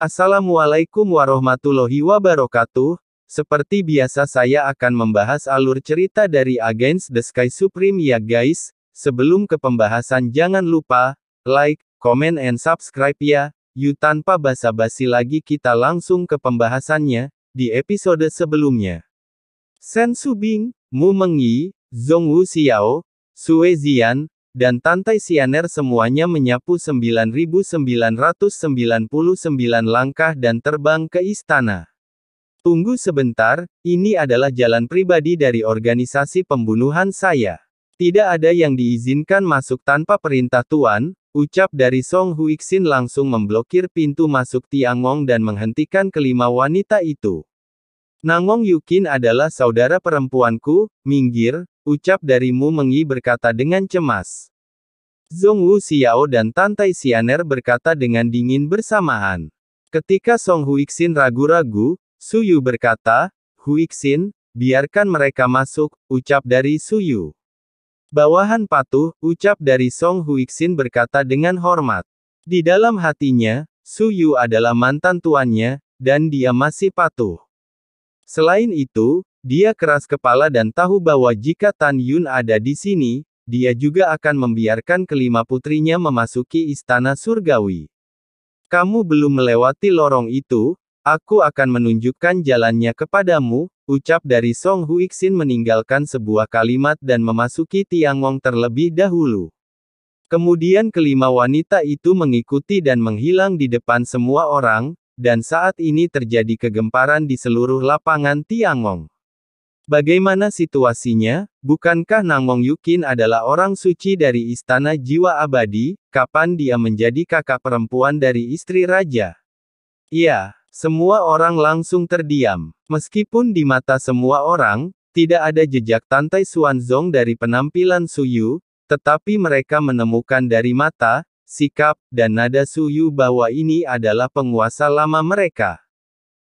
Assalamualaikum warahmatullahi wabarakatuh. Seperti biasa saya akan membahas alur cerita dari Against the Sky Supreme ya guys. Sebelum ke pembahasan jangan lupa, like, comment and subscribe ya. Yuk tanpa basa-basi lagi kita langsung ke pembahasannya, di episode sebelumnya. Shen Subing, Mu Mengyi, Zhong Wuxiao, Sue Zian, dan Tantai Xianer semuanya menyapu 9.999 langkah dan terbang ke istana. Tunggu sebentar, ini adalah jalan pribadi dari organisasi pembunuhan saya. Tidak ada yang diizinkan masuk tanpa perintah Tuan, ucap dari Song Huixin langsung memblokir pintu masuk Tiangong dan menghentikan kelima wanita itu. Nangong Yukin adalah saudara perempuanku, minggir, ucap dari Mu Mengyi berkata dengan cemas. Zhong Wuxiao dan Tantai Xianer berkata dengan dingin bersamaan. Ketika Song Huixin ragu-ragu, Su Yu berkata, Huixin, biarkan mereka masuk, ucap dari Su Yu. Bawahan patuh, ucap dari Song Huixin berkata dengan hormat. Di dalam hatinya, Su Yu adalah mantan tuannya, dan dia masih patuh. Selain itu, dia keras kepala dan tahu bahwa jika Tan Yun ada di sini, dia juga akan membiarkan kelima putrinya memasuki istana surgawi. Kamu belum melewati lorong itu, aku akan menunjukkan jalannya kepadamu, ucap dari Song Huixin meninggalkan sebuah kalimat dan memasuki Tiangong terlebih dahulu. Kemudian kelima wanita itu mengikuti dan menghilang di depan semua orang, dan saat ini terjadi kegemparan di seluruh lapangan Tiangong. Bagaimana situasinya? Bukankah Nangong Yukin adalah orang suci dari Istana Jiwa Abadi? Kapan dia menjadi kakak perempuan dari istri raja? Ya, semua orang langsung terdiam. Meskipun di mata semua orang, tidak ada jejak Tantai Xuanzong dari penampilan Su Yu, tetapi mereka menemukan dari mata, sikap, dan nada Su Yu bahwa ini adalah penguasa lama mereka.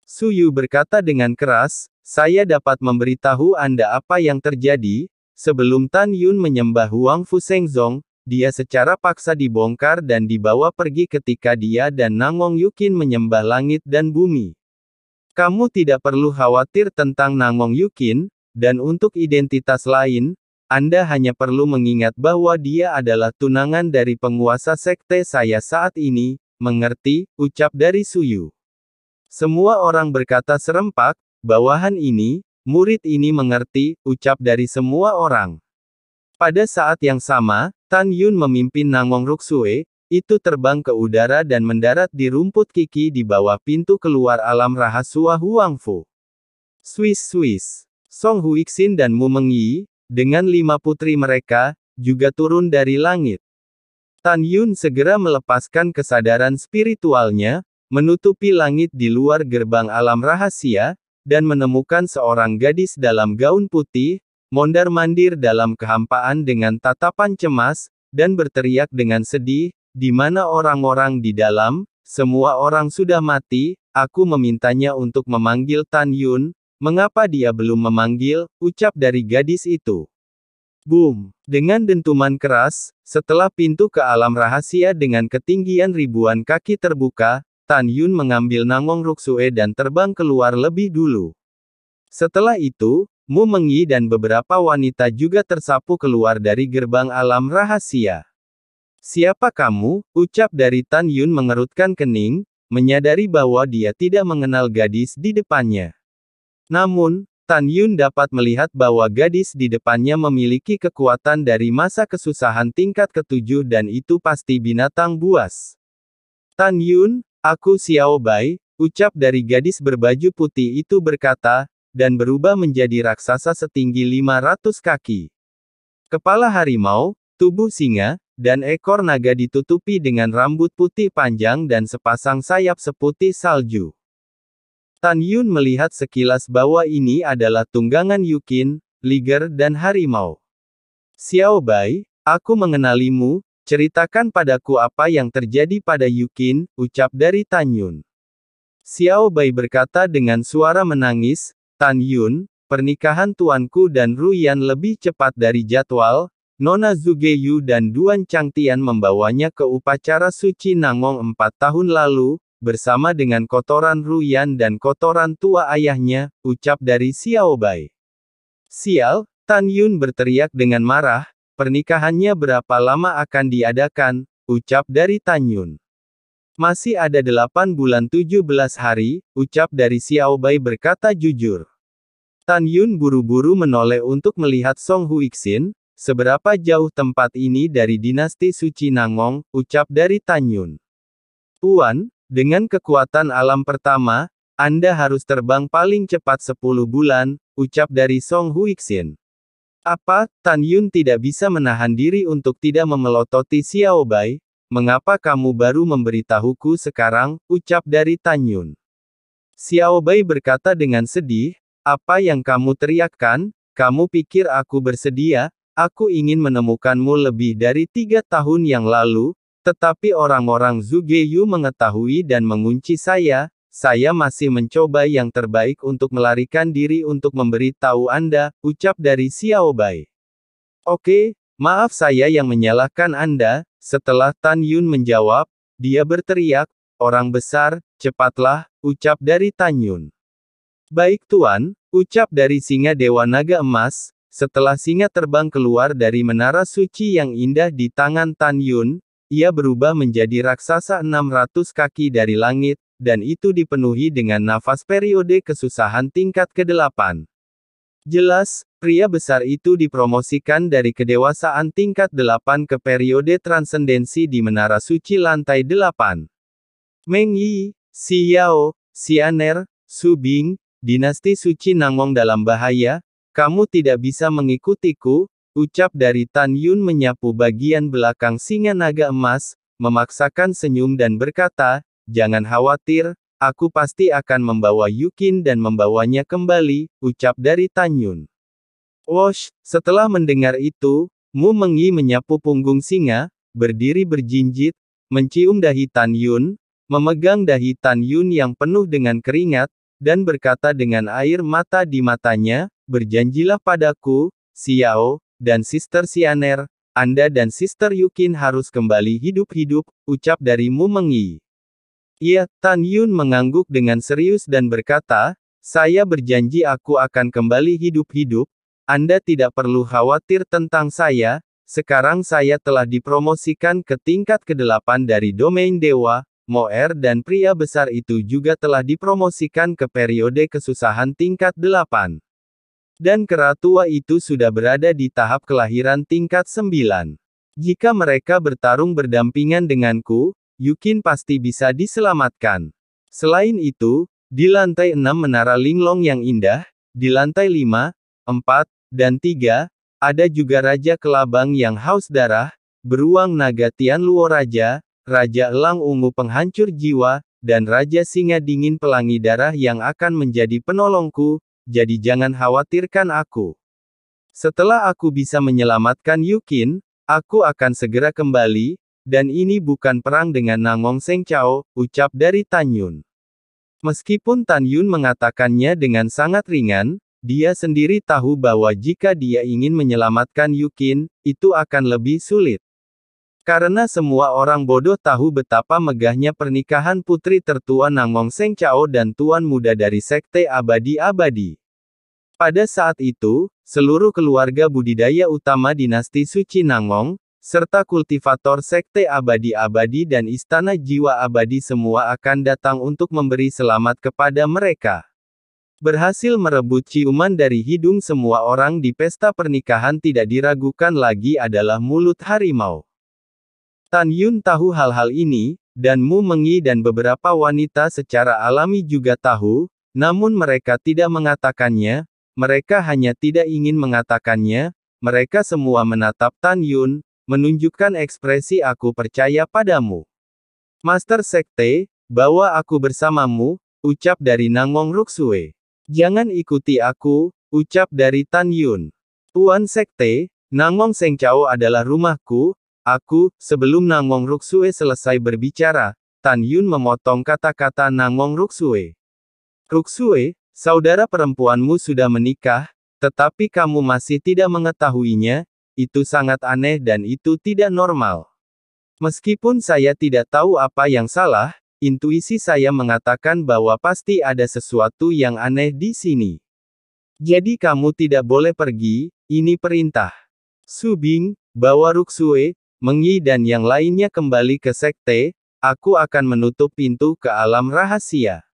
Su Yu berkata dengan keras, saya dapat memberitahu Anda apa yang terjadi. Sebelum Tan Yun menyembah Huang Fushengzong, dia secara paksa dibongkar dan dibawa pergi ketika dia dan Nangong Yukin menyembah langit dan bumi. Kamu tidak perlu khawatir tentang Nangong Yukin, dan untuk identitas lain, Anda hanya perlu mengingat bahwa dia adalah tunangan dari penguasa sekte saya saat ini, mengerti, ucap dari Su Yu. Semua orang berkata serempak, bawahan ini, murid ini mengerti, ucap dari semua orang. Pada saat yang sama, Tan Yun memimpin Nangong Ruxue, itu terbang ke udara dan mendarat di rumput Qi di bawah pintu keluar alam rahasia Huangfu. Swiss. Song Huixin dan Mu Mengyi, dengan 5 putri mereka, juga turun dari langit. Tan Yun segera melepaskan kesadaran spiritualnya, menutupi langit di luar gerbang alam rahasia, dan menemukan seorang gadis dalam gaun putih, mondar-mandir dalam kehampaan dengan tatapan cemas, dan berteriak dengan sedih, di mana orang-orang di dalam, semua orang sudah mati, aku memintanya untuk memanggil Tan Yun, mengapa dia belum memanggil, ucap dari gadis itu. Boom! Dengan dentuman keras, setelah pintu ke alam rahasia dengan ketinggian ribuan kaki terbuka, Tan Yun mengambil Nangong Ruxue dan terbang keluar lebih dulu. Setelah itu, Mu Mengyi dan beberapa wanita juga tersapu keluar dari gerbang alam rahasia. Siapa kamu? Ucap dari Tan Yun mengerutkan kening, menyadari bahwa dia tidak mengenal gadis di depannya. Namun, Tan Yun dapat melihat bahwa gadis di depannya memiliki kekuatan dari masa kesusahan tingkat ke-7 dan itu pasti binatang buas. Tan Yun, aku Xiao Bai, ucap dari gadis berbaju putih itu berkata, dan berubah menjadi raksasa setinggi 500 kaki. Kepala harimau, tubuh singa, dan ekor naga ditutupi dengan rambut putih panjang dan sepasang sayap seputih salju. Tan Yun melihat sekilas bahwa ini adalah tunggangan Yukin, Liger dan harimau. Xiao Bai, aku mengenalimu, ceritakan padaku apa yang terjadi pada Yukin, ucap dari Tan Yun. Xiao Bai berkata dengan suara menangis, Tan Yun, pernikahan tuanku dan Ruyan lebih cepat dari jadwal, Nona Zugeyu dan Duan Changtian membawanya ke upacara suci Nangong 4 tahun lalu, bersama dengan kotoran Ruyan dan kotoran tua ayahnya, ucap dari Xiao Bai. Sial, Tan Yun berteriak dengan marah, pernikahannya berapa lama akan diadakan, ucap dari Tan Yun. Masih ada 8 bulan 17 hari, ucap dari Xiao Bai berkata jujur. Tan Yun buru-buru menoleh untuk melihat Song Huixin, seberapa jauh tempat ini dari dinasti suci Nangong, ucap dari Tan Yun. Tuan, dengan kekuatan alam pertama, Anda harus terbang paling cepat 10 bulan, ucap dari Song Huixin. Apa, Tan Yun tidak bisa menahan diri untuk tidak memelototi Xiao Bai. Mengapa kamu baru memberitahuku sekarang, ucap dari Tan Yun. Xiao Bai berkata dengan sedih, apa yang kamu teriakkan, kamu pikir aku bersedia, aku ingin menemukanmu lebih dari 3 tahun yang lalu, tetapi orang-orang Zugeyu mengetahui dan mengunci saya masih mencoba yang terbaik untuk melarikan diri untuk memberitahu Anda, ucap dari Xiao Bai. Oke, maaf saya yang menyalahkan Anda. Setelah Tan Yun menjawab, dia berteriak, orang besar, cepatlah, ucap dari Tan Yun. Baik Tuan, ucap dari singa Dewa Naga Emas, setelah singa terbang keluar dari menara suci yang indah di tangan Tan Yun, ia berubah menjadi raksasa 600 kaki dari langit, dan itu dipenuhi dengan nafas periode kesusahan tingkat ke-8. Jelas, pria besar itu dipromosikan dari kedewasaan tingkat 8 ke periode transendensi di Menara Suci lantai 8. Meng Yi, Xi Yao, Xianer, Su Bing, dinasti suci Nangong dalam bahaya, kamu tidak bisa mengikutiku, ucap dari Tan Yun menyapu bagian belakang singa naga emas, memaksakan senyum dan berkata, jangan khawatir, aku pasti akan membawa Yukin dan membawanya kembali, ucap dari Tan Yun. Wosh, setelah mendengar itu, Mu Mengyi menyapu punggung singa, berdiri berjinjit, mencium dahi Tan Yun, memegang dahi Tan Yun yang penuh dengan keringat, dan berkata dengan air mata di matanya, berjanjilah padaku, Xiao, dan Sister Xianer, Anda dan Sister Yukin harus kembali hidup-hidup, ucap dari Mu Mengyi. Iya, Tan Yun mengangguk dengan serius dan berkata, saya berjanji aku akan kembali hidup-hidup, Anda tidak perlu khawatir tentang saya, sekarang saya telah dipromosikan ke tingkat ke-8 dari domain dewa, Moer dan pria besar itu juga telah dipromosikan ke periode kesusahan tingkat 8. Dan kera tua itu sudah berada di tahap kelahiran tingkat 9. Jika mereka bertarung berdampingan denganku, Yukin pasti bisa diselamatkan. Selain itu, di lantai 6 menara Linglong yang indah, di lantai 5, 4, dan 3, ada juga Raja Kelabang yang haus darah, beruang naga Tianluo Raja, Raja Elang Ungu penghancur jiwa, dan Raja Singa Dingin pelangi darah yang akan menjadi penolongku, jadi jangan khawatirkan aku. Setelah aku bisa menyelamatkan Yukin, aku akan segera kembali, dan ini bukan perang dengan Nangong Seng Chao, ucap dari Tan Yun. Meskipun Tan Yun mengatakannya dengan sangat ringan, dia sendiri tahu bahwa jika dia ingin menyelamatkan Yukin, itu akan lebih sulit. Karena semua orang bodoh tahu betapa megahnya pernikahan putri tertua Nangong Seng Chao dan tuan muda dari Sekte Abadi-Abadi. Pada saat itu, seluruh keluarga budidaya utama dinasti suci Nangong, serta kultivator Sekte Abadi-Abadi dan Istana Jiwa Abadi semua akan datang untuk memberi selamat kepada mereka. Berhasil merebut ciuman dari hidung semua orang di pesta pernikahan tidak diragukan lagi adalah mulut harimau. Tan Yun tahu hal-hal ini, dan Mu Mengyi dan beberapa wanita secara alami juga tahu, namun mereka tidak mengatakannya, mereka hanya tidak ingin mengatakannya, mereka semua menatap Tan Yun, menunjukkan ekspresi aku percaya padamu. Master Sekte, bawa aku bersamamu, ucap dari Nangong Ruksue. Jangan ikuti aku, ucap dari Tan Yun. Tuan Sekte, Nangong Seng Chao adalah rumahku, sebelum Nangong Ruksue selesai berbicara, Tan Yun memotong kata-kata Nangong Ruksue. Ruksue, saudara perempuanmu sudah menikah, tetapi kamu masih tidak mengetahuinya, itu sangat aneh dan itu tidak normal. Meskipun saya tidak tahu apa yang salah, intuisi saya mengatakan bahwa pasti ada sesuatu yang aneh di sini. Jadi kamu tidak boleh pergi, ini perintah. Su Bing, bawa Ruxue, Meng Yi dan yang lainnya kembali ke sekte, aku akan menutup pintu ke alam rahasia.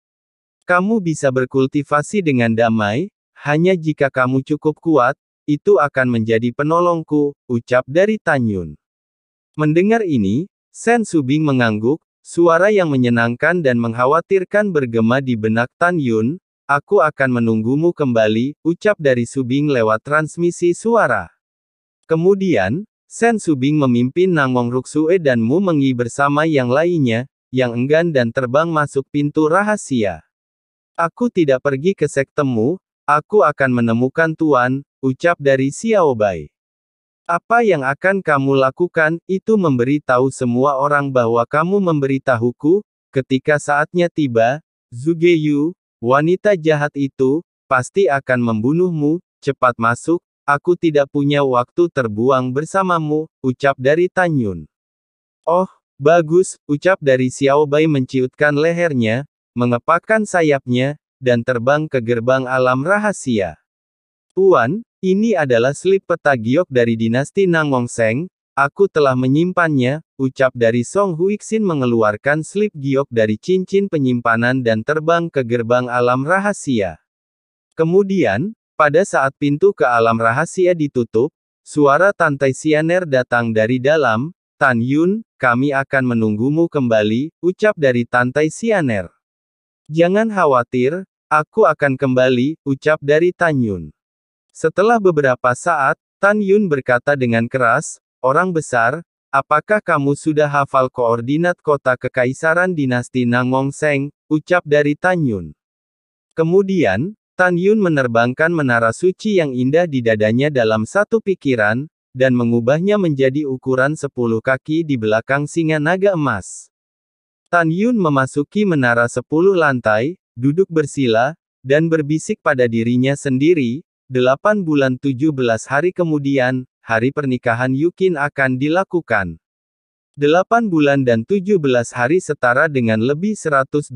Kamu bisa berkultivasi dengan damai, hanya jika kamu cukup kuat, itu akan menjadi penolongku, ucap dari Tan Yun. Mendengar ini, Sen Subing mengangguk, suara yang menyenangkan dan mengkhawatirkan bergema di benak Tan Yun, aku akan menunggumu kembali, ucap dari Subing lewat transmisi suara. Kemudian, Sen Subing memimpin Nangong Ruxue dan Mu Meng Yi bersama yang lainnya, yang enggan dan terbang masuk pintu rahasia. Aku tidak pergi ke sektemu, aku akan menemukan Tuan, ucap dari Xiao Bai. Apa yang akan kamu lakukan, itu memberi tahu semua orang bahwa kamu memberitahuku, ketika saatnya tiba, Zhu Geyu, wanita jahat itu, pasti akan membunuhmu, cepat masuk, aku tidak punya waktu terbuang bersamamu, ucap dari Tan Yun. Oh, bagus, ucap dari Xiao Bai menciutkan lehernya, mengepakkan sayapnya, dan terbang ke gerbang alam rahasia. Tuan, ini adalah slip peta giok dari dinasti Nangong Seng, aku telah menyimpannya, ucap dari Song Huixin mengeluarkan slip giok dari cincin penyimpanan dan terbang ke gerbang alam rahasia. Kemudian, pada saat pintu ke alam rahasia ditutup, suara Tantai Xianer datang dari dalam, Tan Yun, kami akan menunggumu kembali, ucap dari Tantai Xianer. Jangan khawatir, aku akan kembali, ucap dari Tan Yun. Setelah beberapa saat, Tan Yun berkata dengan keras, orang besar, apakah kamu sudah hafal koordinat kota kekaisaran dinasti Nangong Seng, ucap dari Tan Yun. Kemudian, Tan Yun menerbangkan menara suci yang indah di dadanya dalam satu pikiran, dan mengubahnya menjadi ukuran 10 kaki di belakang singa naga emas. Tan Yun memasuki menara 10 lantai, duduk bersila, dan berbisik pada dirinya sendiri, 8 bulan 17 hari kemudian, hari pernikahan Yukin akan dilakukan. 8 bulan dan 17 hari setara dengan lebih 128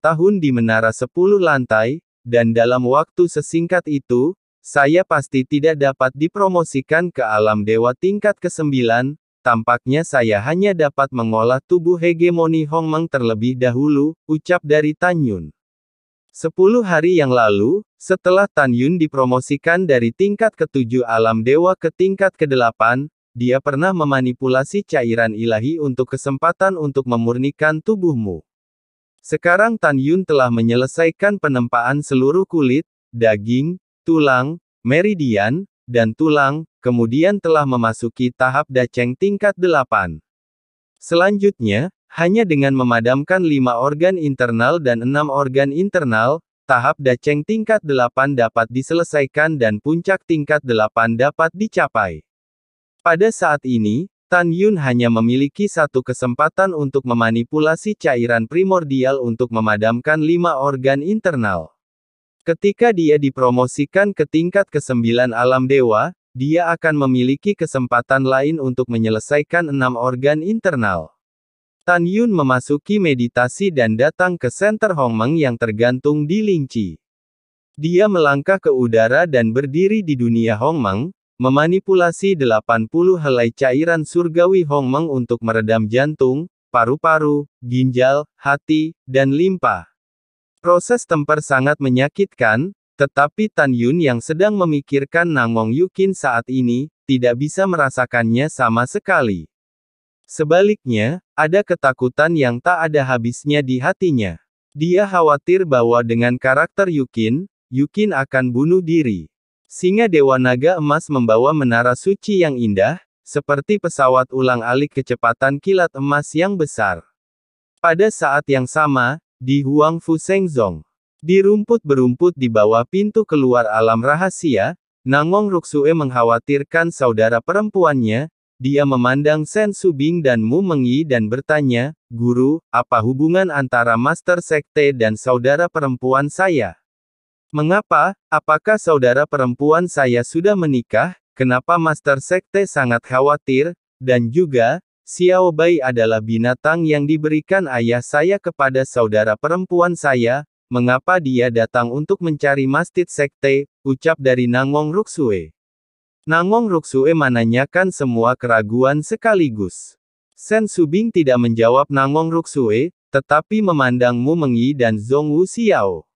tahun di menara 10 lantai, dan dalam waktu sesingkat itu, saya pasti tidak dapat dipromosikan ke alam dewa tingkat ke-9, tampaknya saya hanya dapat mengolah tubuh hegemoni Hongmeng terlebih dahulu, ucap dari Tan Yun. 10 hari yang lalu, setelah Tan Yun dipromosikan dari tingkat ke-7 alam dewa ke tingkat ke-8, dia pernah memanipulasi cairan ilahi untuk kesempatan untuk memurnikan tubuhmu. Sekarang Tan Yun telah menyelesaikan penempaan seluruh kulit, daging, tulang, meridian, dan tulang, kemudian telah memasuki tahap daceng tingkat 8. Selanjutnya, hanya dengan memadamkan 5 organ internal dan 6 organ internal, tahap daceng tingkat 8 dapat diselesaikan dan puncak tingkat 8 dapat dicapai. Pada saat ini, Tan Yun hanya memiliki satu kesempatan untuk memanipulasi cairan primordial untuk memadamkan 5 organ internal. Ketika dia dipromosikan ke tingkat ke-9 alam dewa, dia akan memiliki kesempatan lain untuk menyelesaikan 6 organ internal. Tan Yun memasuki meditasi dan datang ke senter Hongmeng yang tergantung di Lingqi. Dia melangkah ke udara dan berdiri di dunia Hongmeng, memanipulasi 80 helai cairan surgawi Hongmeng untuk meredam jantung, paru-paru, ginjal, hati, dan limpa. Proses temper sangat menyakitkan, tetapi Tan Yun yang sedang memikirkan Nangong Yukin saat ini, tidak bisa merasakannya sama sekali. Sebaliknya, ada ketakutan yang tak ada habisnya di hatinya. Dia khawatir bahwa dengan karakter Yukin, Yukin akan bunuh diri. Singa Dewa Naga Emas membawa menara suci yang indah, seperti pesawat ulang-alik kecepatan kilat emas yang besar. Pada saat yang sama, di Huangfu Shengzong, di rumput berumput di bawah pintu keluar alam rahasia, Nangong Ruxue mengkhawatirkan saudara perempuannya. Dia memandang Sen Subing dan Mu Meng Yi dan bertanya, Guru, apa hubungan antara Master Sekte dan saudara perempuan saya? Mengapa? Apakah saudara perempuan saya sudah menikah? Kenapa Master Sekte sangat khawatir? Dan juga, Xiao Bai adalah binatang yang diberikan ayah saya kepada saudara perempuan saya, mengapa dia datang untuk mencari mastid sekte, ucap dari Nangong Ruksue. Nangong Ruksue menanyakan semua keraguan sekaligus. Sen Subing tidak menjawab Nangong Ruksue, tetapi memandang Mu Mengyi dan Zhong Wu Xiao.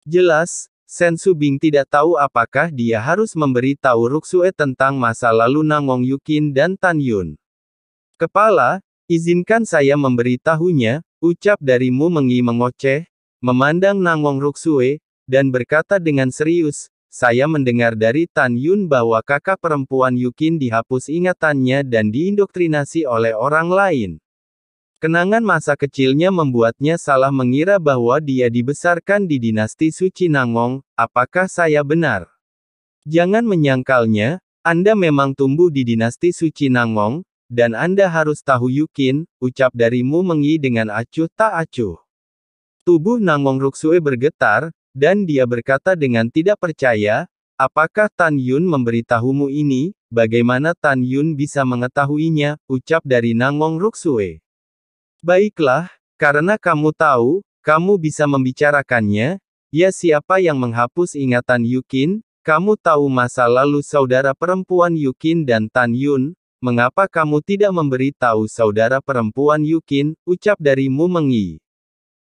Jelas, Sen Subing tidak tahu apakah dia harus memberi tahu Ruksue tentang masa lalu Nangong Yukin dan Tan Yun. Kepala, izinkan saya memberitahunya, ucap dari Mu Mengyi mengoceh, memandang Nangong Ruksue, dan berkata dengan serius, saya mendengar dari Tan Yun bahwa kakak perempuan Yukin dihapus ingatannya dan diindoktrinasi oleh orang lain. Kenangan masa kecilnya membuatnya salah mengira bahwa dia dibesarkan di dinasti suci Nangong, apakah saya benar? Jangan menyangkalnya, Anda memang tumbuh di dinasti suci Nangong, dan Anda harus tahu Yukin, ucap dari Mu Mengyi dengan acuh tak acuh. Tubuh Nangong Ruksue bergetar, dan dia berkata dengan tidak percaya, apakah Tan Yun memberitahumu ini, bagaimana Tan Yun bisa mengetahuinya, ucap dari Nangong Ruksue. Baiklah, karena kamu tahu, kamu bisa membicarakannya, ya siapa yang menghapus ingatan Yukin, kamu tahu masa lalu saudara perempuan Yukin dan Tan Yun, mengapa kamu tidak memberi tahu saudara perempuan Yukin, ucap dari Mu Mengyi.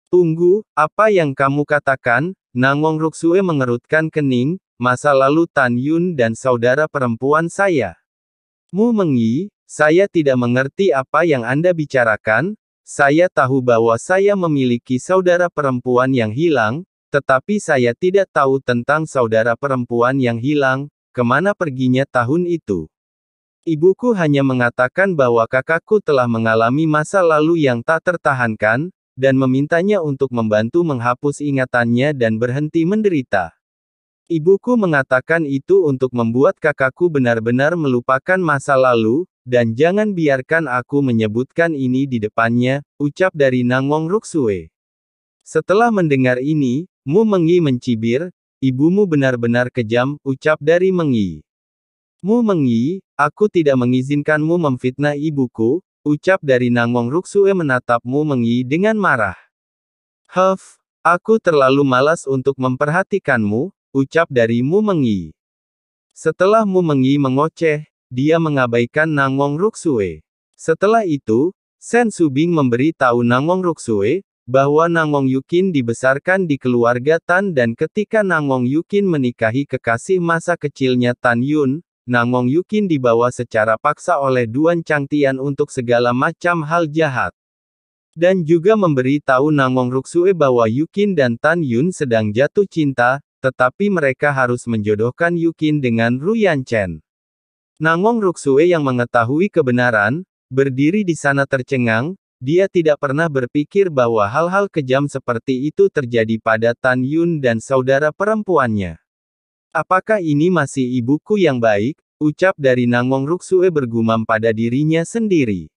Tunggu, apa yang kamu katakan? Nangong Ruksue mengerutkan kening, masa lalu Tan Yun dan saudara perempuan saya. Mu Mengyi, saya tidak mengerti apa yang Anda bicarakan. Saya tahu bahwa saya memiliki saudara perempuan yang hilang, tetapi saya tidak tahu tentang saudara perempuan yang hilang, kemana perginya tahun itu. Ibuku hanya mengatakan bahwa kakakku telah mengalami masa lalu yang tak tertahankan, dan memintanya untuk membantu menghapus ingatannya dan berhenti menderita. Ibuku mengatakan itu untuk membuat kakakku benar-benar melupakan masa lalu, dan jangan biarkan aku menyebutkan ini di depannya, ucap dari Nangong Ruksue. Setelah mendengar ini, Mu Mengyi mencibir, ibumu benar-benar kejam, ucap dari Mengyi. Mu Mengyi, aku tidak mengizinkanmu memfitnah ibuku, ucap dari Nangong Ruksue menatap Mu Mengyi dengan marah. Aku terlalu malas untuk memperhatikanmu, ucap dari Mu Mengyi. Setelah Mu Mengyi mengoceh, dia mengabaikan Nangong Ruksue. Setelah itu, Sen Subing memberi tahu Nangong Ruksue, bahwa Nangong Yukin dibesarkan di keluarga Tan dan ketika Nangong Yukin menikahi kekasih masa kecilnya Tan Yun, Nangong Yukin dibawa secara paksa oleh Duan Changtian untuk segala macam hal jahat. Dan juga memberi tahu Nangong Ruksue bahwa Yukin dan Tan Yun sedang jatuh cinta, tetapi mereka harus menjodohkan Yukin dengan Ruyan Chen. Nangong Ruksue yang mengetahui kebenaran, berdiri di sana tercengang, dia tidak pernah berpikir bahwa hal-hal kejam seperti itu terjadi pada Tan Yun dan saudara perempuannya. Apakah ini masih ibuku yang baik? Ucap dari Nangong Ruksue bergumam pada dirinya sendiri.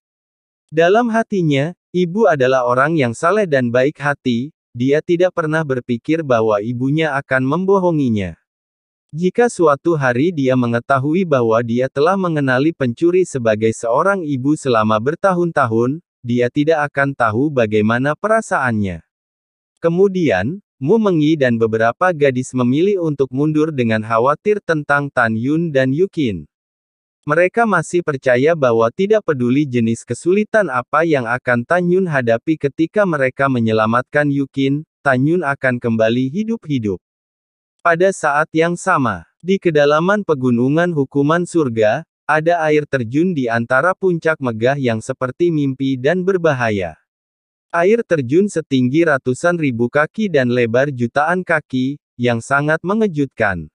Dalam hatinya, ibu adalah orang yang saleh dan baik hati, dia tidak pernah berpikir bahwa ibunya akan membohonginya. Jika suatu hari dia mengetahui bahwa dia telah mengenali pencuri sebagai seorang ibu selama bertahun-tahun, dia tidak akan tahu bagaimana perasaannya. Kemudian, Mu Mengyi dan beberapa gadis memilih untuk mundur dengan khawatir tentang Tan Yun dan Yukin. Mereka masih percaya bahwa tidak peduli jenis kesulitan apa yang akan Tan Yun hadapi ketika mereka menyelamatkan Yukin, Tan Yun akan kembali hidup-hidup. Pada saat yang sama, di kedalaman pegunungan hukuman surga, ada air terjun di antara puncak megah yang seperti mimpi dan berbahaya. Air terjun setinggi ratusan ribu kaki dan lebar jutaan kaki, yang sangat mengejutkan.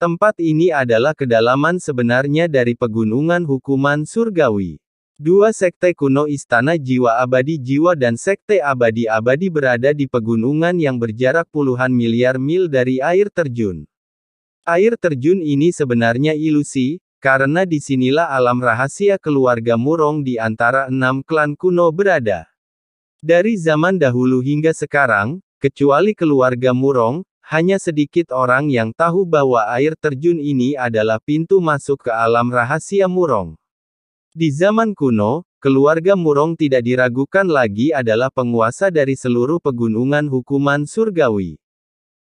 Tempat ini adalah kedalaman sebenarnya dari pegunungan hukuman surgawi. Dua sekte kuno Istana Jiwa Abadi Jiwa dan Sekte Abadi-Abadi berada di pegunungan yang berjarak puluhan miliar mil dari air terjun. Air terjun ini sebenarnya ilusi, karena disinilah alam rahasia keluarga Murong di antara 6 klan kuno berada. Dari zaman dahulu hingga sekarang, kecuali keluarga Murong, hanya sedikit orang yang tahu bahwa air terjun ini adalah pintu masuk ke alam rahasia Murong. Di zaman kuno, keluarga Murong tidak diragukan lagi adalah penguasa dari seluruh pegunungan hukuman surgawi.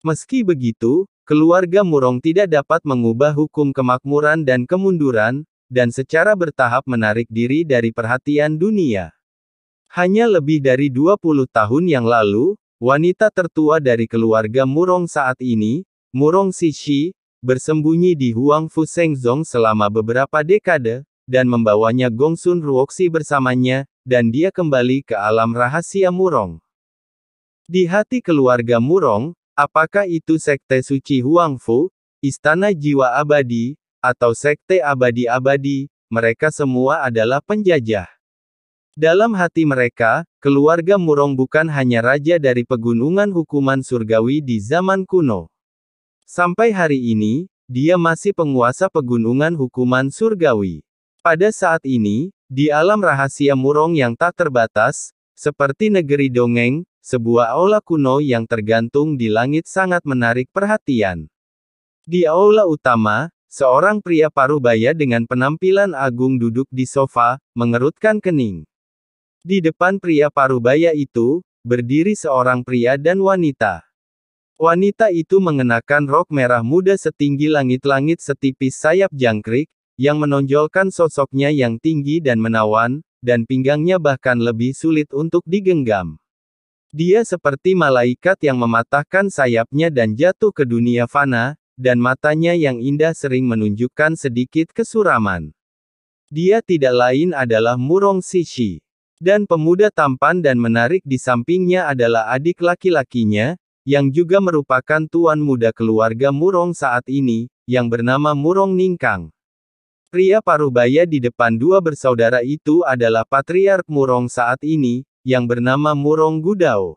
Meski begitu, keluarga Murong tidak dapat mengubah hukum kemakmuran dan kemunduran, dan secara bertahap menarik diri dari perhatian dunia. Hanya lebih dari 20 tahun yang lalu, wanita tertua dari keluarga Murong saat ini, Murong Cixi, bersembunyi di Huangfu Shengzong selama beberapa dekade, dan membawanya Gongsun Ruoxi bersamanya, dan dia kembali ke alam rahasia Murong. Di hati keluarga Murong, apakah itu sekte suci Huangfu, istana jiwa abadi, atau sekte abadi-abadi, mereka semua adalah penjajah. Dalam hati mereka, keluarga Murong bukan hanya raja dari pegunungan hukuman surgawi di zaman kuno. Sampai hari ini, dia masih penguasa pegunungan hukuman surgawi. Pada saat ini, di alam rahasia Murong yang tak terbatas, seperti negeri dongeng, sebuah aula kuno yang tergantung di langit sangat menarik perhatian. Di aula utama, seorang pria parubaya dengan penampilan agung duduk di sofa, mengerutkan kening. Di depan pria parubaya itu, berdiri seorang pria dan wanita. Wanita itu mengenakan rok merah muda setinggi langit-langit setipis sayap jangkrik, yang menonjolkan sosoknya yang tinggi dan menawan, dan pinggangnya bahkan lebih sulit untuk digenggam. Dia seperti malaikat yang mematahkan sayapnya dan jatuh ke dunia fana, dan matanya yang indah sering menunjukkan sedikit kesuraman. Dia tidak lain adalah Murong Cixi. Dan pemuda tampan dan menarik di sampingnya adalah adik laki-lakinya, yang juga merupakan tuan muda keluarga Murong saat ini, yang bernama Murong Ningkang. Pria parubaya di depan dua bersaudara itu adalah patriark Murong saat ini, yang bernama Murong Gudao.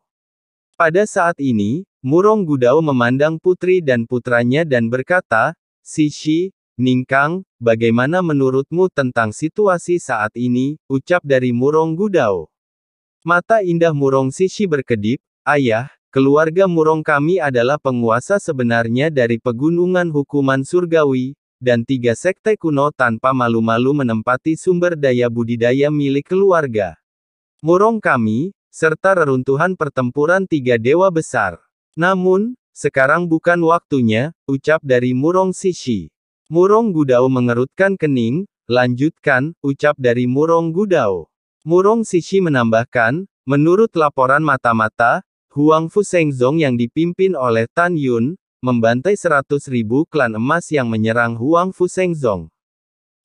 Pada saat ini, Murong Gudao memandang putri dan putranya dan berkata, "Cixi, Ningkang, bagaimana menurutmu tentang situasi saat ini?" ucap dari Murong Gudao. Mata indah Murong Cixi berkedip, "Ayah, keluarga Murong kami adalah penguasa sebenarnya dari pegunungan hukuman surgawi, dan 3 sekte kuno tanpa malu-malu menempati sumber daya budidaya milik keluarga Murong kami, serta reruntuhan pertempuran 3 dewa besar. Namun, sekarang bukan waktunya," ucap dari Murong Cixi. Murong Gudao mengerutkan kening, "Lanjutkan," ucap dari Murong Gudao. Murong Cixi menambahkan, "Menurut laporan mata-mata, Huangfu Shengzong yang dipimpin oleh Tan Yun, membantai 100.000 klan emas yang menyerang Huangfu Shengzong.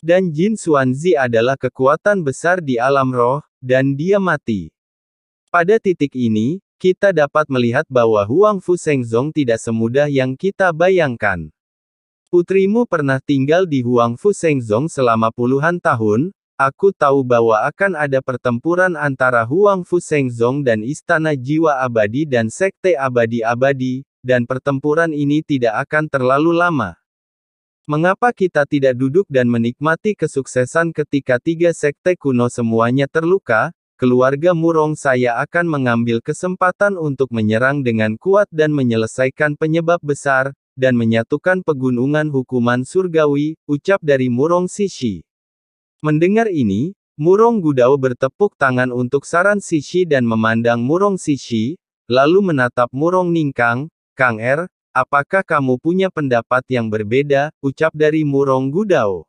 Dan Jin Xuanzi adalah kekuatan besar di alam roh, dan dia mati. Pada titik ini, kita dapat melihat bahwa Huangfu Shengzong tidak semudah yang kita bayangkan. Putrimu pernah tinggal di Huangfu Shengzong selama puluhan tahun, aku tahu bahwa akan ada pertempuran antara Huangfu Shengzong dan Istana Jiwa Abadi dan Sekte Abadi-Abadi, dan pertempuran ini tidak akan terlalu lama. Mengapa kita tidak duduk dan menikmati kesuksesan ketika 3 sekte kuno semuanya terluka? Keluarga Murong saya akan mengambil kesempatan untuk menyerang dengan kuat dan menyelesaikan penyebab besar, dan menyatukan pegunungan hukuman surgawi, ucap dari Murong Cixi. Mendengar ini, Murong Gudao bertepuk tangan untuk saran Cixi dan memandang Murong Cixi, lalu menatap Murong Ningkang, "Kang apakah kamu punya pendapat yang berbeda?" ucap dari Murong Gudao.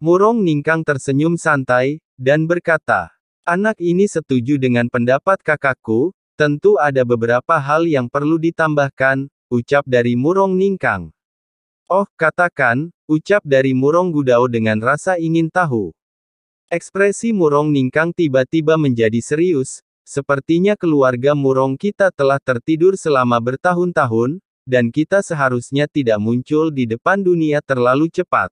Murong Ningkang tersenyum santai, dan berkata, "Anak ini setuju dengan pendapat kakakku, tentu ada beberapa hal yang perlu ditambahkan," ucap dari Murong Ningkang. "Oh, katakan," ucap dari Murong Gudao dengan rasa ingin tahu. Ekspresi Murong Ningkang tiba-tiba menjadi serius. "Sepertinya keluarga Murong kita telah tertidur selama bertahun-tahun, dan kita seharusnya tidak muncul di depan dunia terlalu cepat.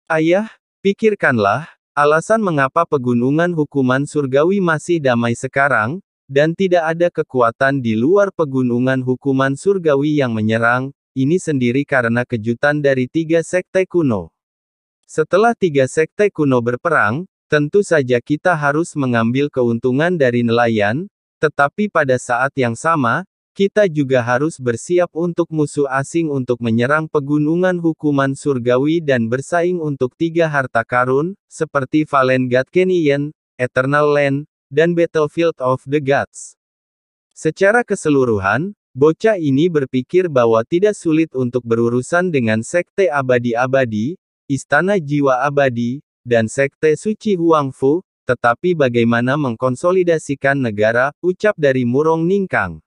Ayah, pikirkanlah, alasan mengapa pegunungan hukuman surgawi masih damai sekarang, dan tidak ada kekuatan di luar pegunungan hukuman surgawi yang menyerang, ini sendiri karena kejutan dari 3 sekte kuno. Setelah 3 sekte kuno berperang, tentu saja kita harus mengambil keuntungan dari nelayan, tetapi pada saat yang sama, kita juga harus bersiap untuk musuh asing untuk menyerang pegunungan hukuman surgawi dan bersaing untuk 3 harta karun, seperti Valengard Canyon, Eternal Land, dan Battlefield of the Gods. Secara keseluruhan, bocah ini berpikir bahwa tidak sulit untuk berurusan dengan Sekte Abadi-Abadi, Istana Jiwa Abadi, dan Sekte Suci Huangfu, tetapi bagaimana mengkonsolidasikan negara, ucap dari Murong Ningkang.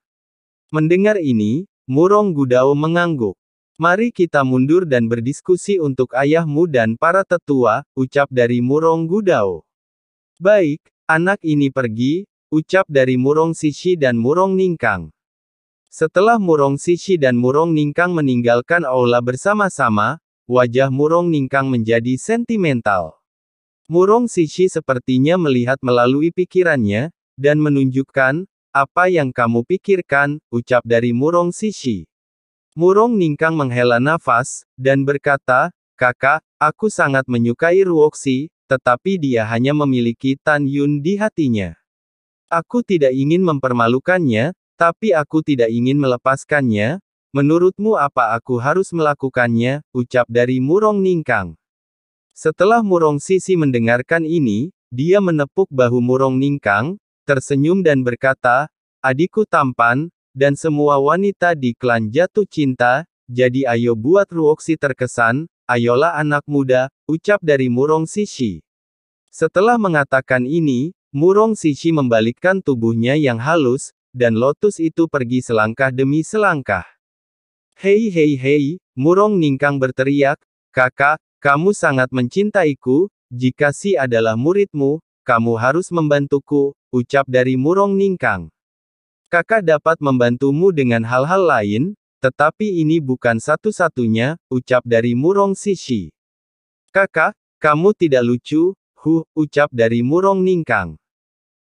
Mendengar ini, Murong Gudao mengangguk. Mari kita mundur dan berdiskusi untuk ayahmu dan para tetua, ucap dari Murong Gudao. Baik, anak ini pergi, ucap dari Murong Sishi dan Murong Ningkang. Setelah Murong Sishi dan Murong Ningkang meninggalkan aula bersama-sama, wajah Murong Ningkang menjadi sentimental. Murong Sishi sepertinya melihat melalui pikirannya, dan menunjukkan, apa yang kamu pikirkan, ucap dari Murong Sishi. Murong Ningkang menghela nafas, dan berkata, kakak, aku sangat menyukai Ruoxi, tetapi dia hanya memiliki Tan Yun di hatinya. Aku tidak ingin mempermalukannya, tapi aku tidak ingin melepaskannya. Menurutmu apa aku harus melakukannya, ucap dari Murong Ningkang. Setelah Murong Sishi mendengarkan ini, dia menepuk bahu Murong Ningkang, tersenyum dan berkata, adikku tampan, dan semua wanita di klan jatuh cinta, jadi ayo buat Ruoxi terkesan, ayolah anak muda, ucap dari Murong Sishi. Setelah mengatakan ini, Murong Sishi membalikkan tubuhnya yang halus, dan lotus itu pergi selangkah demi selangkah. Hei hei hei, Murong Ningkang berteriak, kakak, kamu sangat mencintaiku, jika Si adalah muridmu, kamu harus membantuku, ucap dari Murong Ningkang. Kakak dapat membantumu dengan hal-hal lain, tetapi ini bukan satu-satunya, ucap dari Murong Sishi. Kakak, kamu tidak lucu, ucap dari Murong Ningkang.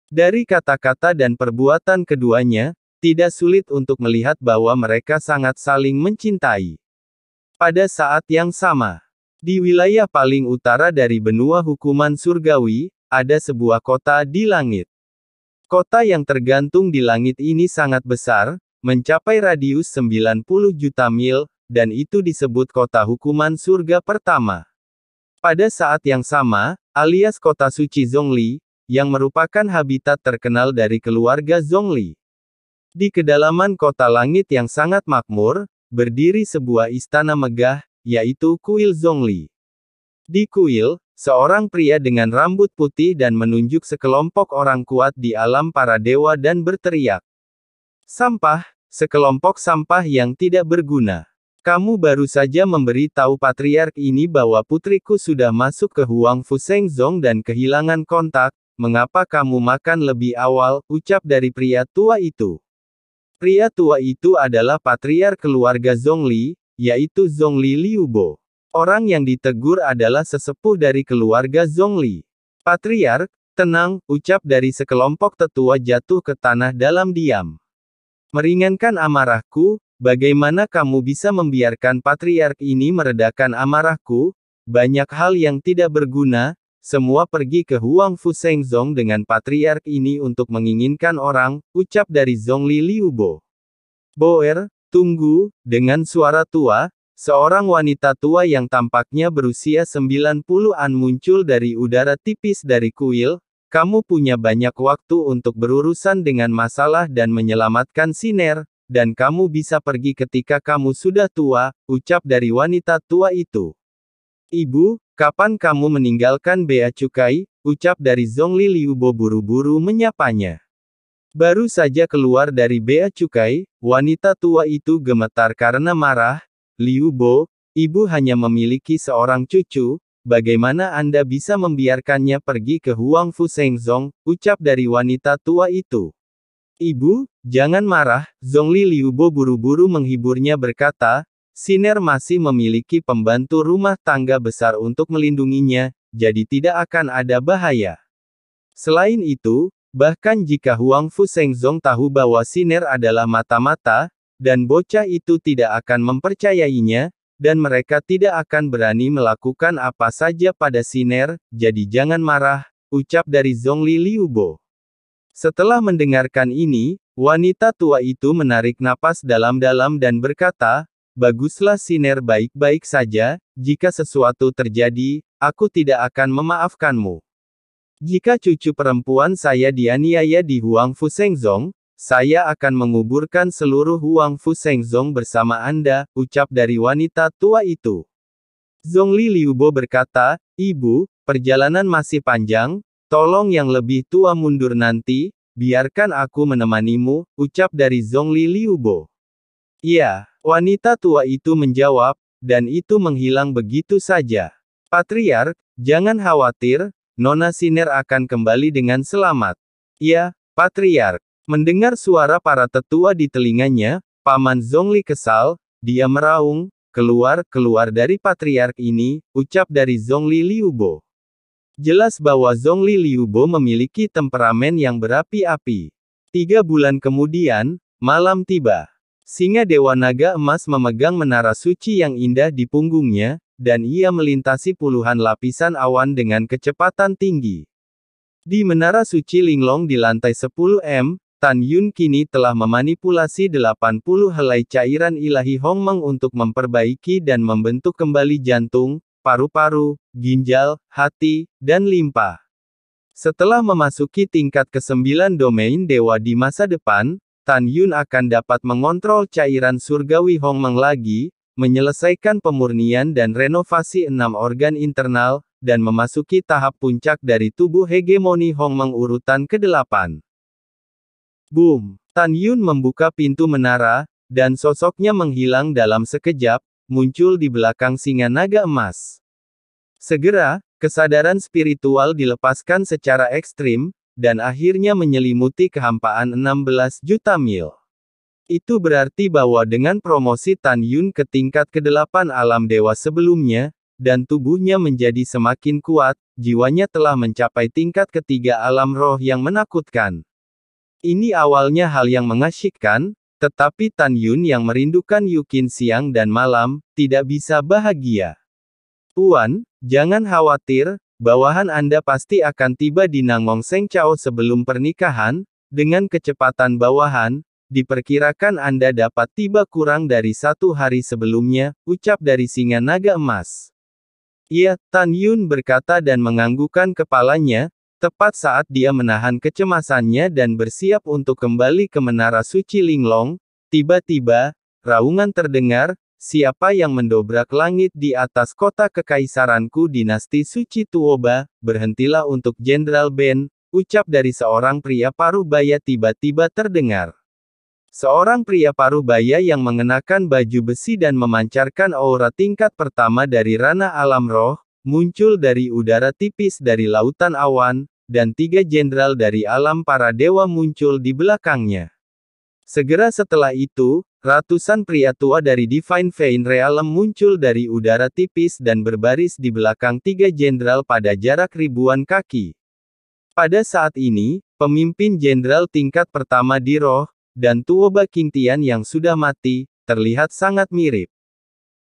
Dari kata-kata dan perbuatan keduanya, tidak sulit untuk melihat bahwa mereka sangat saling mencintai. Pada saat yang sama, di wilayah paling utara dari benua hukuman surgawi, ada sebuah kota di langit. Kota yang tergantung di langit ini sangat besar, mencapai radius 90 juta mil, dan itu disebut kota hukuman surga pertama. Pada saat yang sama, alias kota suci Zhongli, yang merupakan habitat terkenal dari keluarga Zhongli. Di kedalaman kota langit yang sangat makmur, berdiri sebuah istana megah, yaitu Kuil Zhongli. Di kuil, seorang pria dengan rambut putih dan menunjuk sekelompok orang kuat di alam para dewa dan berteriak. Sampah, sekelompok sampah yang tidak berguna. Kamu baru saja memberi tahu patriark ini bahwa putriku sudah masuk ke Huangfu Shengzong dan kehilangan kontak, mengapa kamu makan lebih awal, ucap dari pria tua itu. Pria tua itu adalah patriark keluarga Zhongli, yaitu Zhongli Liubo. Orang yang ditegur adalah sesepuh dari keluarga Zhongli. Patriark, tenang, ucap dari sekelompok tetua jatuh ke tanah dalam diam. Meringankan amarahku, bagaimana kamu bisa membiarkan patriark ini meredakan amarahku? Banyak hal yang tidak berguna, semua pergi ke Huangfu Shengzong dengan patriark ini untuk menginginkan orang, ucap dari Zhongli Liubo. Boer, tunggu, dengan suara tua, seorang wanita tua yang tampaknya berusia 90-an muncul dari udara tipis dari kuil. Kamu punya banyak waktu untuk berurusan dengan masalah dan menyelamatkan Siner, dan kamu bisa pergi ketika kamu sudah tua, ucap dari wanita tua itu. Ibu, kapan kamu meninggalkan Bea Cukai, ucap dari Zhongli Liubo buru-buru menyapanya. Baru saja keluar dari Bea Cukai, wanita tua itu gemetar karena marah. Liubo, ibu hanya memiliki seorang cucu, bagaimana Anda bisa membiarkannya pergi ke Huangfu Shengzong, ucap dari wanita tua itu. Ibu, jangan marah, Zhongli Liubo buru-buru menghiburnya berkata, Siner masih memiliki pembantu rumah tangga besar untuk melindunginya, jadi tidak akan ada bahaya. Selain itu, bahkan jika Huangfu Shengzong tahu bahwa Siner adalah mata-mata, dan bocah itu tidak akan mempercayainya, dan mereka tidak akan berani melakukan apa saja pada Siner, jadi jangan marah, ucap dari Zhongli Liubo. Setelah mendengarkan ini, Wanita tua itu menarik napas dalam-dalam dan berkata, "Baguslah Siner, baik-baik saja, jika sesuatu terjadi, aku tidak akan memaafkanmu. Jika cucu perempuan saya dianiaya di Huangfu Shengzong, saya akan menguburkan seluruh Huangfu Shengzong bersama Anda," ucap dari wanita tua itu. Zhongli Liubo berkata, "Ibu, perjalanan masih panjang, tolong yang lebih tua mundur nanti, biarkan aku menemanimu," ucap dari Zhongli Liubo. "Iya," wanita tua itu menjawab, dan itu menghilang begitu saja. "Patriark, jangan khawatir, Nona Siner akan kembali dengan selamat." "Ya, Patriark." Mendengar suara para tetua di telinganya, Paman Zhongli kesal, dia meraung, keluar dari Patriark ini," ucap dari Zhongli Liubo. Jelas bahwa Zhongli Liubo memiliki temperamen yang berapi-api. 3 bulan kemudian, malam tiba. Singa Dewa Naga Emas memegang menara suci yang indah di punggungnya, dan ia melintasi puluhan lapisan awan dengan kecepatan tinggi. Di menara suci Linglong di lantai 10 m, Tan Yun kini telah memanipulasi 80 helai cairan ilahi Hongmeng untuk memperbaiki dan membentuk kembali jantung, paru-paru, ginjal, hati, dan limpa. Setelah memasuki tingkat ke-9 domain dewa di masa depan, Tan Yun akan dapat mengontrol cairan surgawi Hongmeng lagi, menyelesaikan pemurnian dan renovasi 6 organ internal, dan memasuki tahap puncak dari tubuh hegemoni Hongmeng urutan ke-8. Boom! Tan Yun membuka pintu menara, dan sosoknya menghilang dalam sekejap, muncul di belakang singa naga emas. Segera, kesadaran spiritual dilepaskan secara ekstrim, dan akhirnya menyelimuti kehampaan 16 juta mil. Itu berarti bahwa dengan promosi Tan Yun ke tingkat ke-8 alam dewa sebelumnya, dan tubuhnya menjadi semakin kuat, jiwanya telah mencapai tingkat ketiga alam roh yang menakutkan. Ini awalnya hal yang mengasyikkan, tetapi Tan Yun yang merindukan Yukin siang dan malam, tidak bisa bahagia. "Tuan, jangan khawatir, bawahan Anda pasti akan tiba di Nangong Seng Chao sebelum pernikahan, dengan kecepatan bawahan, diperkirakan Anda dapat tiba kurang dari 1 hari sebelumnya," ucap dari singa naga emas. "Iya," Tan Yun berkata dan menganggukkan kepalanya, tepat saat dia menahan kecemasannya dan bersiap untuk kembali ke menara suci Linglong, tiba-tiba, raungan terdengar, "Siapa yang mendobrak langit di atas kota kekaisaranku dinasti suci Tuoba, berhentilah untuk Jenderal Ben," ucap dari seorang pria parubaya tiba-tiba terdengar. Seorang pria parubaya yang mengenakan baju besi dan memancarkan aura tingkat pertama dari ranah alam roh, muncul dari udara tipis dari lautan awan, dan 3 jenderal dari alam para dewa muncul di belakangnya. Segera setelah itu, ratusan pria tua dari Divine Vein Realm muncul dari udara tipis dan berbaris di belakang 3 jenderal pada jarak ribuan kaki. Pada saat ini, pemimpin jenderal tingkat pertama di roh, dan Tuoba King Tian yang sudah mati, terlihat sangat mirip.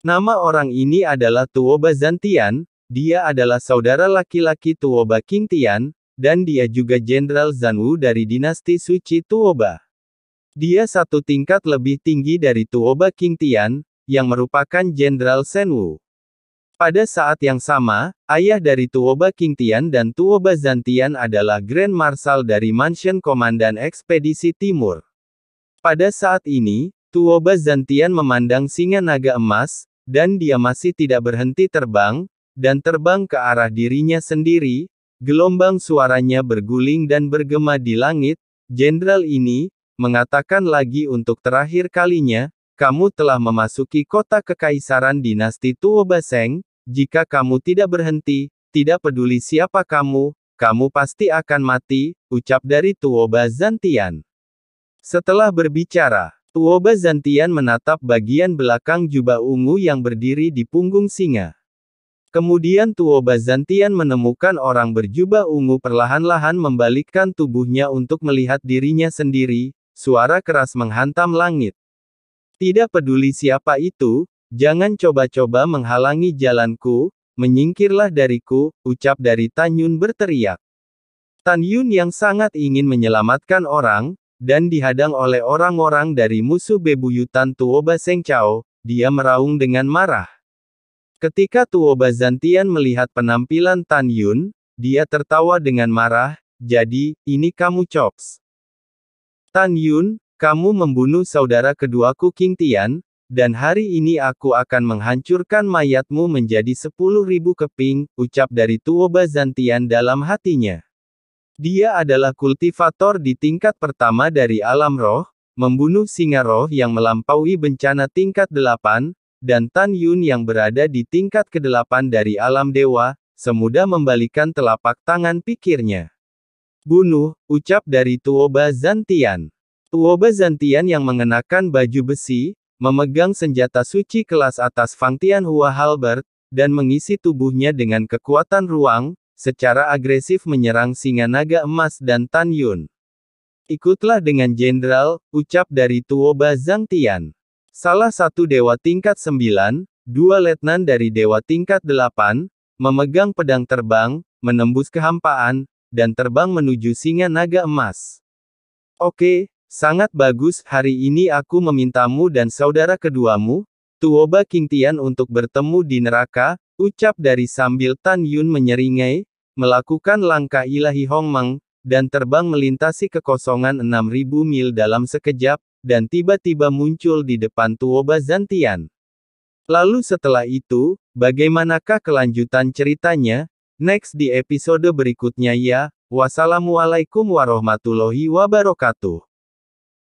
Nama orang ini adalah Tuoba Zantian. Dia adalah saudara laki-laki Tuoba King Tian, dan dia juga Jenderal Zanwu dari dinasti suci Tuoba. Dia 1 tingkat lebih tinggi dari Tuoba King Tian, yang merupakan Jenderal Shenwu. Pada saat yang sama, ayah dari Tuoba King Tian dan Tuoba Zantian adalah Grand Marshal dari Mansion Komandan Ekspedisi Timur. Pada saat ini, Tuoba Zantian memandang singa naga emas, dan dia masih tidak berhenti terbang, dan terbang ke arah dirinya sendiri. Gelombang suaranya berguling dan bergema di langit. Jenderal ini mengatakan lagi untuk terakhir kalinya, "Kamu telah memasuki kota kekaisaran dinasti Tuoba Seng. Jika kamu tidak berhenti, tidak peduli siapa kamu pasti akan mati," ucap dari Tuoba Zantian. Setelah berbicara, Tuoba Zantian menatap bagian belakang jubah ungu yang berdiri di punggung singa. Kemudian Tuoba Zantian menemukan orang berjubah ungu perlahan-lahan membalikkan tubuhnya untuk melihat dirinya sendiri. Suara keras menghantam langit. "Tidak peduli siapa itu, jangan coba-coba menghalangi jalanku, menyingkirlah dariku," ucap dari Tan Yun berteriak. Tan Yun yang sangat ingin menyelamatkan orang, dan dihadang oleh orang-orang dari musuh bebuyutan Tuoba Sengchao, dia meraung dengan marah. Ketika Tuoba Zantian melihat penampilan Tan Yun, dia tertawa dengan marah, jadi, ini kamu Chops. Tan Yun, kamu membunuh saudara keduaku King Tian, dan hari ini aku akan menghancurkan mayatmu menjadi 10.000 keping, ucap dari Tuoba Zantian dalam hatinya. Dia adalah kultivator di tingkat pertama dari alam roh, membunuh singa roh yang melampaui bencana tingkat 8, dan Tan Yun yang berada di tingkat ke-8 dari alam dewa, semudah membalikan telapak tangan pikirnya. Bunuh, ucap dari Tuoba Zantian. Tuoba Zantian yang mengenakan baju besi, memegang senjata suci kelas atas Fang Tianhua Halberd, dan mengisi tubuhnya dengan kekuatan ruang, secara agresif menyerang singa naga emas dan Tan Yun. Ikutlah dengan jenderal, ucap dari Tuoba Zantian. Salah satu dewa tingkat 9, dua letnan dari dewa tingkat 8, memegang pedang terbang, menembus kehampaan, dan terbang menuju singa naga emas. Oke, sangat bagus, hari ini aku memintamu dan saudara keduamu, Tuoba King Tian untuk bertemu di neraka, ucap dari sambil Tan Yun menyeringai, melakukan langkah ilahi Hongmeng, dan terbang melintasi kekosongan 6.000 mil dalam sekejap, dan tiba-tiba muncul di depan Tuoba Zantian. Lalu setelah itu, bagaimanakah kelanjutan ceritanya? Next di episode berikutnya ya. Wassalamualaikum warahmatullahi wabarakatuh.